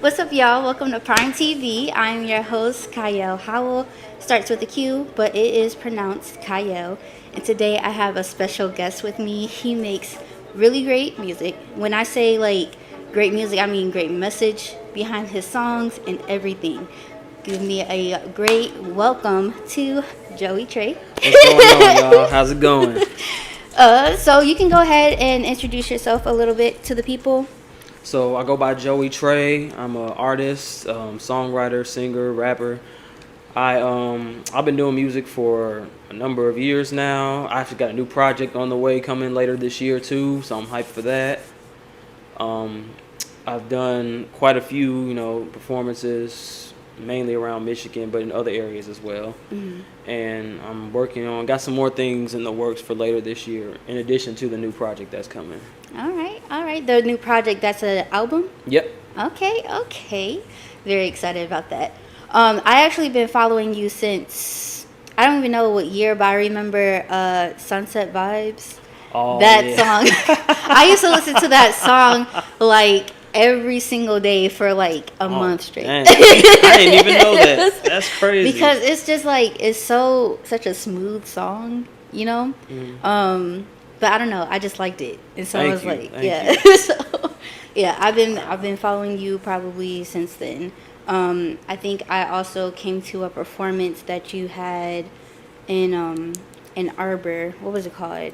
What's up, y'all? Welcome to Prime TV. I'm your host, Qiayel. Howell starts with a Q, but it is pronounced Qiayel. And today I have a special guest with me. He makes really great music. When I say like great music, I mean great message behind his songs and everything. Give me a great welcome to Joey Tré. What's going on, y'all? How's it going? So you can go ahead and introduce yourself a little bit to the people. So I go by Joey Tré. I'm an artist, songwriter, singer, rapper. I've been doing music for a number of years now. I actually got a new project on the way coming later this year too, so I'm hyped for that. Um, I've done quite a few, performances, mainly around Michigan, but in other areas as well. And I'm working on, got some more things in the works for later this year, in addition to the new project that's coming. All right, all right. The new project, that's an album? Yep. Okay. Very excited about that. I actually been following you since I don't even know what year, but I remember Sunset Vibes. Oh, That yeah. song. I used to listen to that song like every single day for like a month straight. Dang. I didn't even know that. That's crazy. Because it's just like it's such a smooth song, you know? But I don't know, I just liked it. And so I Thank was you, like, thank yeah. you. So yeah, I've been following you probably since then. I think I also came to a performance that you had in Arbor. What was it called?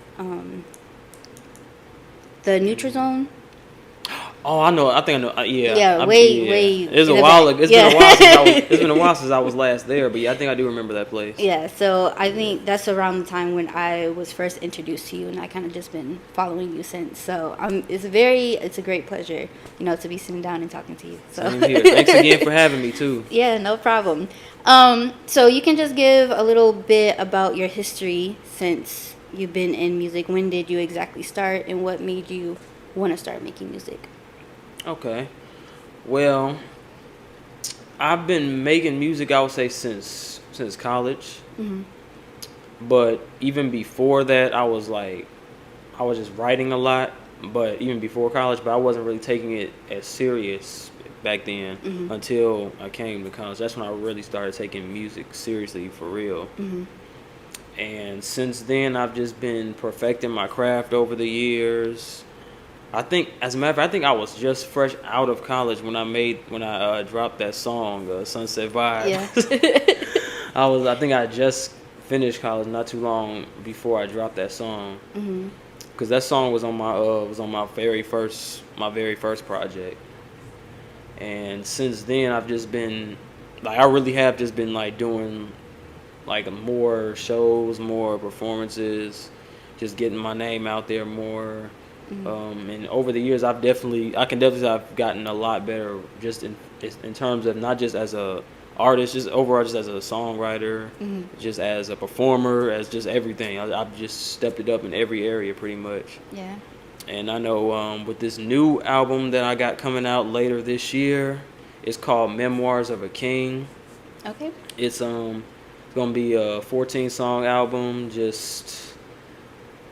The Nutrizone. Oh, I know. I think I know. Yeah. Yeah, Yeah. way It's a in the while back. ago. It's Yeah. been a while since I was. It's been a while since I was last there. But yeah, I think I do remember that place. Yeah, so I think that's around the time when I was first introduced to you, and I kind of just been following you since. So it's a great pleasure, to be sitting down and talking to you. So Same here. Thanks again for having me too. yeah, no problem. So you can just give a little bit about your history since you've been in music. When did you exactly start, and what made you want to start making music? Okay. Well, I've been making music. I would say since college. But even before that, I was just writing a lot. But even before college, but I wasn't really taking it as serious back then until I came to college. That's when I really started taking music seriously for real. And since then, I've just been perfecting my craft over the years. I think, as a matter of fact, I think I was just fresh out of college when I dropped that song, Sunset Vibes. Yeah. I think I just finished college not too long before I dropped that song. Because that song was on my very first project. And since then, I've just been I really have just been doing more shows, more performances, just getting my name out there more. And over the years, I can definitely say I've gotten a lot better just in terms of not just as a artist, just overall, just as a songwriter, just as a performer, as just everything. I've just stepped it up in every area pretty much. Yeah. And I know with this new album that I got coming out later this year, it's called Memoirs of a King. Okay. It's gonna be a 14-song album.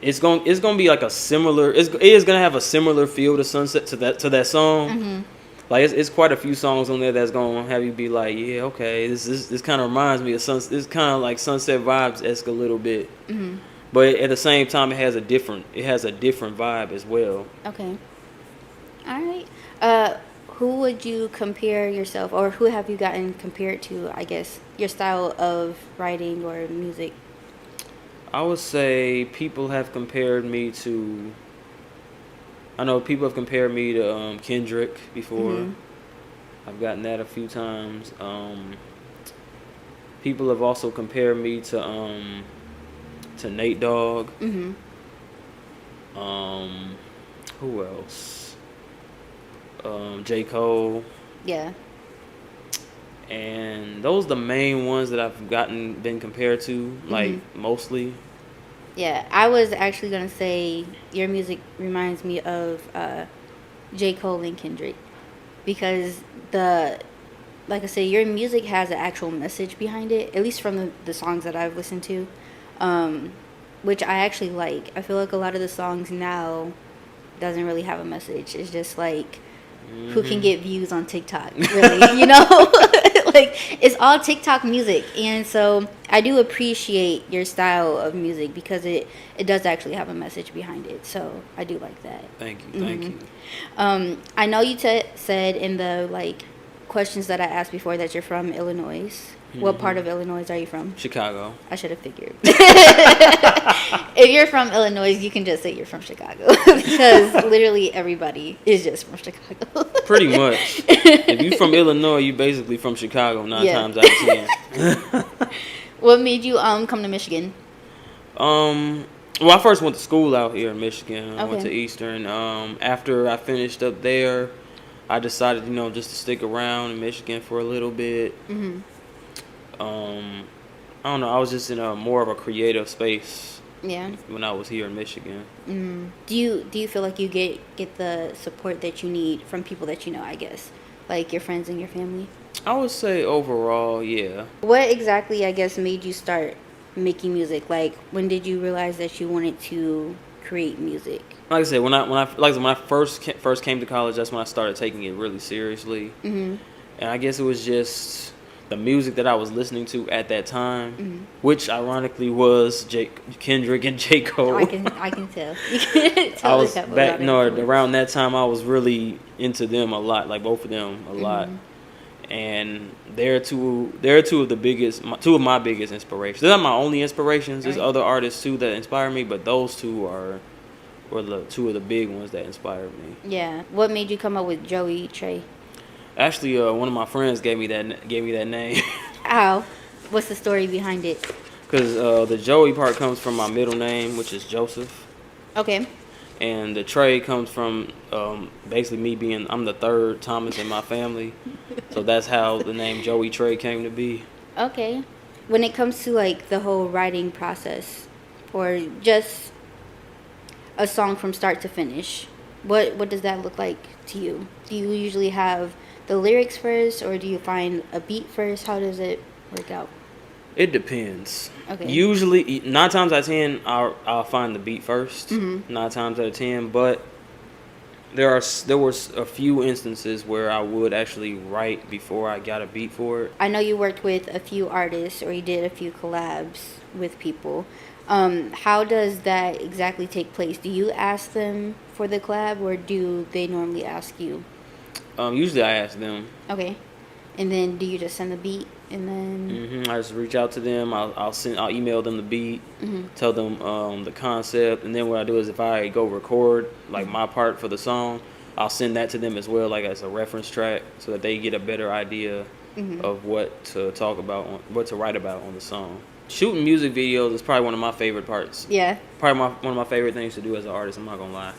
It's gonna be like a similar. It is gonna have a similar feel to Sunset to that song. It's quite a few songs on there that's gonna have you be like, yeah, okay, this kind of reminds me of This kind of like Sunset Vibes-esque a little bit. But at the same time, it has a different vibe as well. Okay. All right. Who would you compare yourself, or who have you gotten compared to, I guess, your style of writing or music? I would say people have compared me to. I know people have compared me to Kendrick before. I've gotten that a few times. People have also compared me to Nate Dogg. Who else? J.Cole. Yeah. And those are the main ones that I've been compared to, mostly. Yeah, I was actually gonna say your music reminds me of J.Cole and Kendrick, because like I said, your music has an actual message behind it. At least from the songs that I've listened to, which I actually like. I feel like a lot of the songs now doesn't really have a message. It's just like who can get views on TikTok, really, you know? Like, it's all TikTok music. And so I do appreciate your style of music because it does actually have a message behind it. So I do like that. Thank you. Thank you. I know you said in the, like, questions that I asked before that you're from Illinois. What part of Illinois are you from? Chicago. I should have figured. If you're from Illinois, you can just say you're from Chicago because literally everybody is just from Chicago. Pretty much. If you're from Illinois, you basically from Chicago 9 times out of 10. What made you come to Michigan? Well, I first went to school out here in Michigan. I went to Okay. Eastern. After I finished up there, I decided, just to stick around in Michigan for a little bit. I don't know. I was just in a more of a creative space Yeah. when I was here in Michigan. Do you feel like you get the support that you need from people that you know, I guess, like your friends and your family? I would say overall, yeah. What exactly, I guess, made you start making music? Like, when did you realize that you wanted to create music? Like I said, when I first came to college, that's when I started taking it really seriously. And I guess it was just the music that I was listening to at that time, which ironically was Kendrick and J.Cole. I can tell. You can tell I was have a back lot of influence. around that time. I was really into them a lot, like both of them a lot. And they're two of the biggest, two of my biggest inspirations. They're not my only inspirations. There's Right. other artists too that inspire me, but those two were the two of the big ones that inspired me. Yeah. What made you come up with Joey Tré? Actually, one of my friends gave me that name How? What's the story behind it? because the Joey part comes from my middle name, which is Joseph, Okay. and the Trey comes from basically I'm the third Thomas in my family, so that's how the name Joey Tré came to be. Okay. When it comes to like the whole writing process, or just a song from start to finish, what does that look like to you? Do you usually have the lyrics first, or do you find a beat first? How does it work out? It depends. Okay. Usually, 9 times out of 10, I'll find the beat 1st. 9 times out of 10, but there was a few instances where I would actually write before I got a beat for it. I know you worked with a few artists, or you did a few collabs with people. How does that exactly take place? Do you ask them for the collab, or do they normally ask you? Usually I ask them. Okay. And then do you just send the beat and then? I just reach out to them. I'll email them the beat, tell them the concept, and then what I do is if I go record like my part for the song, I'll send that to them as well, like as a reference track, so that they get a better idea of what to talk about, what to write about on the song. Shooting music videos is probably one of my favorite parts. Yeah. Probably one of my favorite things to do as an artist. I'm not gonna lie.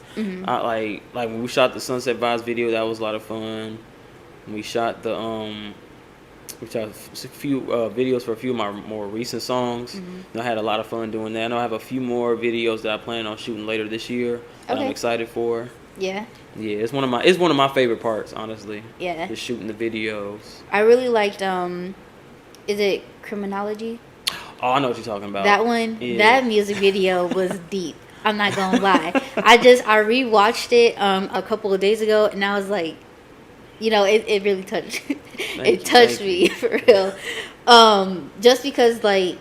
I like when we shot the Sunset Vibes video. That was a lot of fun. We shot a few videos for a few of my more recent songs. And I had a lot of fun doing that. I know I have a few more videos that I plan on shooting later this year that I'm excited for. Yeah. Yeah, it's one of my favorite parts, honestly. Yeah. Just shooting the videos. I really liked is it Criminology? Oh, I know what you're talking about. That one, Yeah. that music video was deep. I'm not gonna lie. I rewatched it a couple of days ago, and I was like, it really touched. It touched me for real. Just because, like,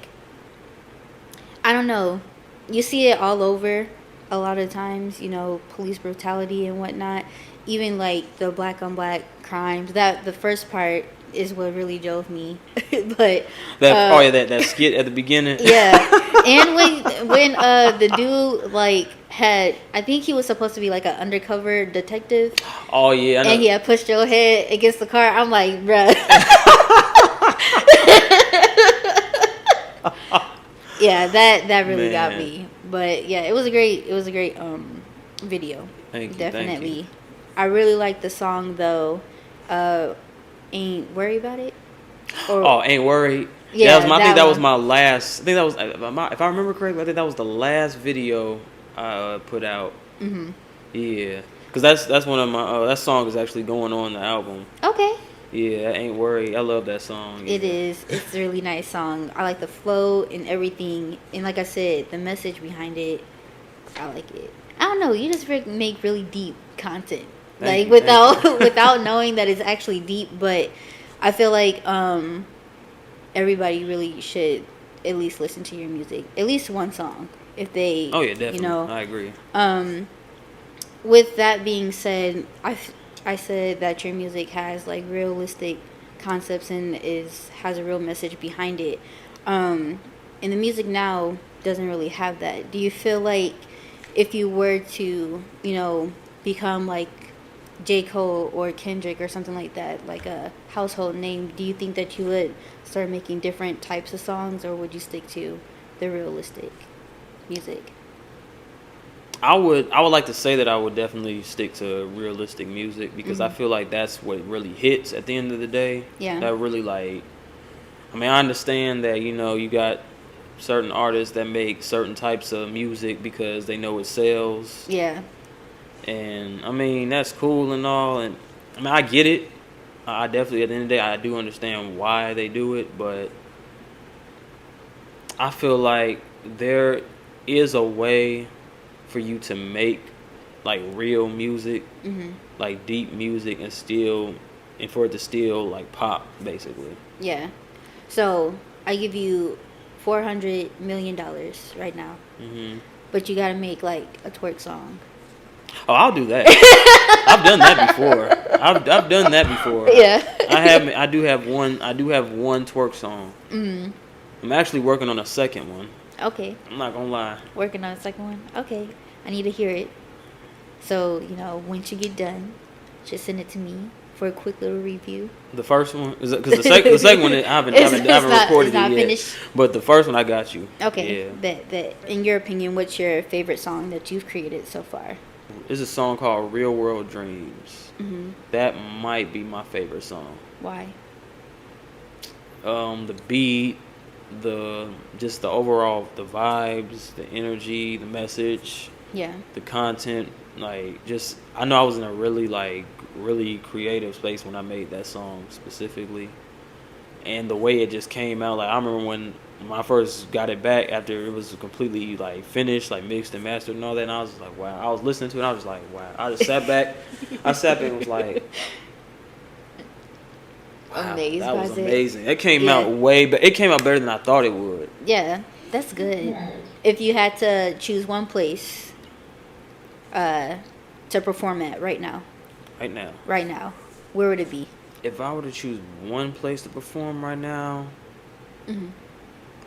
I don't know, you see it all over a lot of times. Police brutality and whatnot. Even like the black on black crimes. That the first part is what really drove me. But that skit at the beginning. yeah. And when the dude like I think he was supposed to be like an undercover detective. Oh yeah, I know. And he had pushed your head against the car. I'm like, bruh. Yeah, that really got me. But yeah, it was a great video. Thank you. Definitely. Thank you. I really like the song though. Ain't Worry About It. Ain't Worried. Yeah, I think that one. was my last. I think that was, if I remember correctly, I think that was the last video I put out. Yeah, because that's one of my that song is actually going on the album. Okay. Yeah, Ain't Worried. I love that song. It yeah. is. It's a really nice song. I like the flow and everything. And like I said, the message behind it, I like it. I don't know. You just make really deep content. Thank like you. Thank you. without knowing that it's actually deep. But I feel like everybody really should at least listen to your music, at least one song, if they, Oh yeah, you definitely. know. I agree. With that being said, I said that your music has like realistic concepts and is has a real message behind it. And the music now doesn't really have that. Do you feel like if you were to, become like J.Cole or Kendrick or something like that, like a household name, do you think that you would start making different types of songs, or would you stick to the realistic music? I would like to say that I would definitely stick to realistic music because I feel like that's what really hits at the end of the day. Yeah. That really like I mean, I understand that, you got certain artists that make certain types of music because they know it sells. Yeah. And I mean, that's cool and all, and I mean, I get it. I definitely at the end of the day I do understand why they do it, but I feel like there is a way for you to make like real music, like deep music, and for it to still like pop, basically. Yeah. So I give you $400 million right now, but you gotta make like a twerk song. Oh, I'll do that. I've done that before. I've done that before. Yeah. I do have one twerk song. I'm actually working on a second one. Okay. I'm not gonna lie. Working on the second one. Okay. I need to hear it. So once you get done, just send it to me for a quick little review. The first one is because the second one I haven't recorded it's not it yet. finished. But the first one I got you. Okay. Yeah. Bet. In your opinion, what's your favorite song that you've created so far? There's a song called "Real World Dreams." That might be my favorite song. Why? The beat, the overall the vibes, the energy, the message, Yeah. the content. Like just I know I was in a really creative space when I made that song specifically, and the way it just came out. Like I remember when I first got it back after it was completely like finished, like mixed and mastered and all that, and I was like, wow. I was listening to it and I was like, wow. I just sat back. And was like, wow, Amazed that was by it. amazing. It came out it came out better than I thought it would. Yeah, that's good. If you had to choose one place to perform at right now, where would it be? If I were to choose one place to perform right now,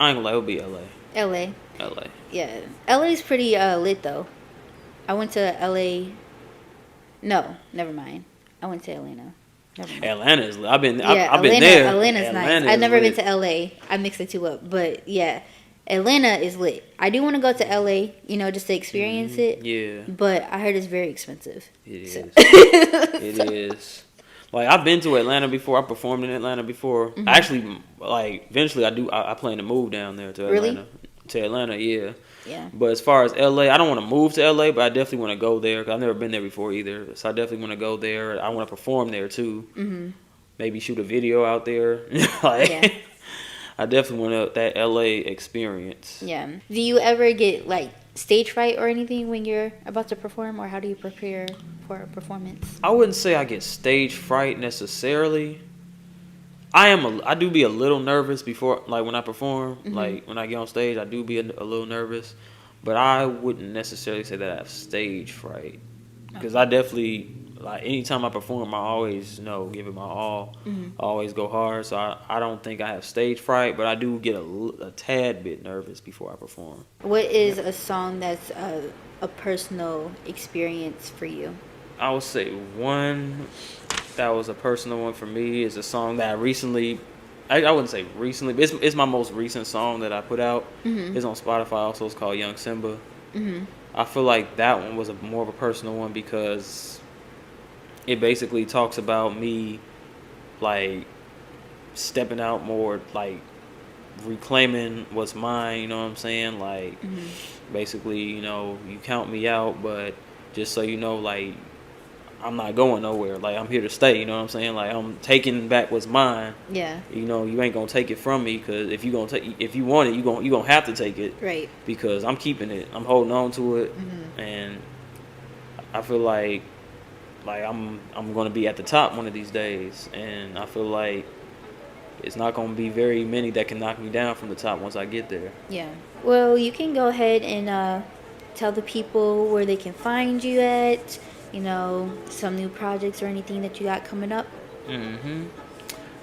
I ain't gonna lie, it would be LA. LA. LA. Yeah, LA is pretty lit though. I went to LA. No, never mind. I went to Atlanta. Never mind. Atlanta is lit. I've been Atlanta, there. Atlanta's nice. I've never been to LA. I mixed the two up, but yeah, Atlanta is lit. I do want to go to LA, just to experience it. Yeah. But I heard it's very expensive. It is. So. It is. Like I've been to Atlanta before. I performed in Atlanta before. I actually eventually I plan to move down there to Atlanta. Really? To Atlanta, yeah. Yeah. But as far as LA, I don't want to move to LA, but I definitely want to go there because I've never been there before either. So I definitely want to go there. I want to perform there too. Maybe shoot a video out there. Yeah. I definitely want that LA experience. Yeah. Do you ever get like stage fright or anything when you're about to perform, or how do you prepare for a performance? I wouldn't say I get stage fright necessarily. I do be a little nervous before, like when I perform, like when I get on stage, I do be a little nervous, but I wouldn't necessarily say that I have stage fright because I definitely like anytime I perform, I always give it my all. I always go hard, so I don't think I have stage fright, but I do get a tad bit nervous before I perform. What is a song that's a personal experience for you? I would say one that was a personal one for me is a song that I recently, I wouldn't say recently, but it's my most recent song that I put out. It's on Spotify also. It's called Young Simba. I feel like that one was more of a personal one because it basically talks about me like stepping out more, like reclaiming what's mine, you know what I'm saying? Like basically, you count me out, but just so you know, like I'm not going nowhere. Like I'm here to stay. You know what I'm saying? Like I'm taking back what's mine. Yeah. You ain't gonna take it from me because if you want it, you gonna have to take it. Right. Because I'm keeping it. I'm holding on to it, and I feel like like I'm gonna be at the top one of these days, and I feel like it's not gonna be very many that can knock me down from the top once I get there. Yeah. Well, you can go ahead and tell the people where they can find you at, some new projects or anything that you got coming up.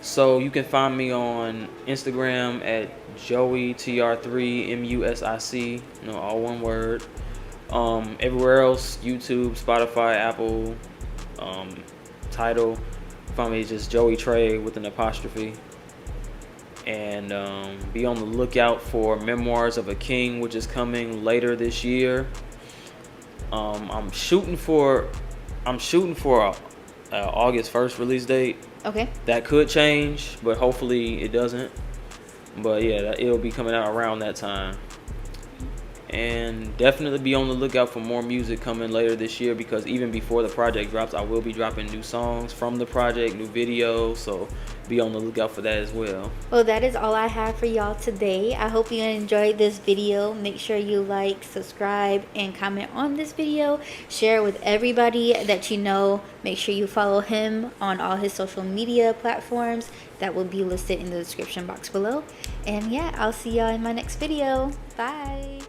So you can find me on Instagram at Joey TR3 MUSIC, all one word. Everywhere else, YouTube, Spotify, Apple, Tidal. Find me just Joey Tré with an apostrophe. And be on the lookout for Memoirs of a King, which is coming later this year. I'm shooting for a August 1st release date. Okay. That could change, but hopefully it doesn't. But yeah, it'll be coming out around that time. And definitely be on the lookout for more music coming later this year, because even before the project drops, I will be dropping new songs from the project, new videos, so be on the lookout for that as well. Well, that is all I have for y'all today. I hope you enjoyed this video. Make sure you like, subscribe, and comment on this video. Share it with everybody that you know. Make sure you follow him on all his social media platforms. That will be listed in the description box below. And yeah, I'll see y'all in my next video. Bye.